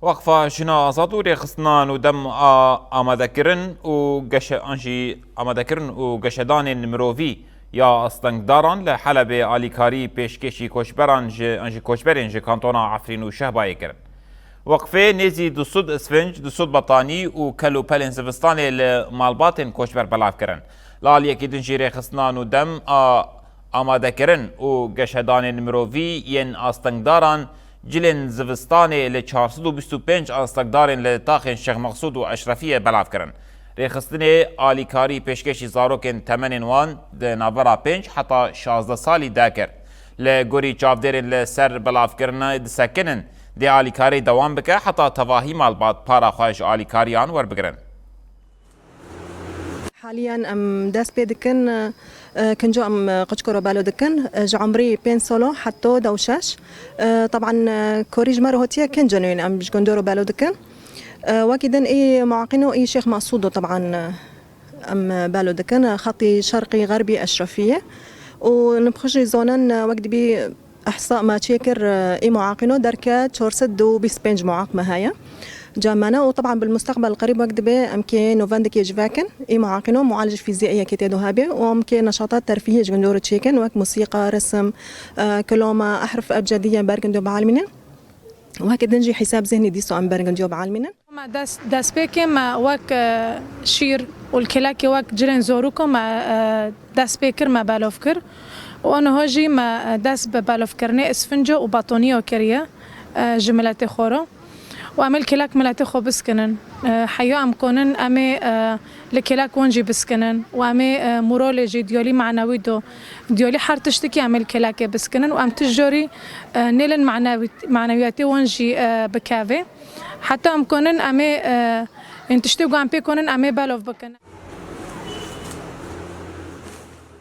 وقفة شنا أساطوري خصنان ودم آمادكرن وقشدان مروفي يا أستنقداران لحلب آليكاري بيشكشي كوشبران كوشبرين كانتونا عفرين وشهباي كرن وقفه نزی دوسود اسفنج دوسود بطانی و کلو پلین زوستانی لمالباتن کوشبر بلاف کرن لال یکی دنجیره خصنان و دم آماده کرن و گشهدان مروی ین آستنگداران جلن زوستانی ل 425 آستنگدارن لطاقن شیخ مقصود و اشرفیه بلاف کرن ریخستن آلیکاری پیشکشی زاروکن تمنین وان ده نابرا 5 حتی 16 سالی داکر لگوری چافدرن لسر بلاف کرن دسکنن دی آلیکاری دوام بکه حتی تواهی مالبات پارا خواهش آلیکاریان ور بگرن. حاليا ام داس بيدكن كنجو ام قشكرو بالو دكن جو عمري بين سولو حتى دوشاش طبعا كوريج مارو هوتيا كن جنوين ام جندورو بالو دكن وكيدن اي معاقينو اي شيخ مقصودو طبعا ام بالو دكن خطي شرقي غربي اشرفيه ونبخشي زونن وقت بي احصاء ما تشيكر اي معاقينو دركا تشورسد دو بيسبنج معاق مهايا جامانا وطبعا بالمستقبل القريب وقت به امكن نوفاندك يجفاكن اي معاقينو معالج فيزيائيه كتادو هابي وامكن نشاطات ترفيهيه جندور تشيكن وك موسيقى رسم كلوما احرف ابجديه بارجندو بعالمنا وهكذا نجي حساب ذهني ديسو ام بارجندو بعالمنا ما داس بيكي ما وك شير والكلاكي وك جرين زوروكو ما داس بيكر ما بالوفكر وانا هاجي ما داس بالوفكرني اسفنجو وباطونيه وكريه جملاتي خورو وعمل كلاك ملاتي خو بسكنن حيو ام كونن امي لكلاك ونجي بسكنن وامي مورولوجي ديولي معنوي ديولي حار تشتكي عمل كلاك بسكنن وام تجوري نيلن معنوياتي ونجي بكافي حتى ام كونن امي انتشتي عم بيكونن امي بالوف بكن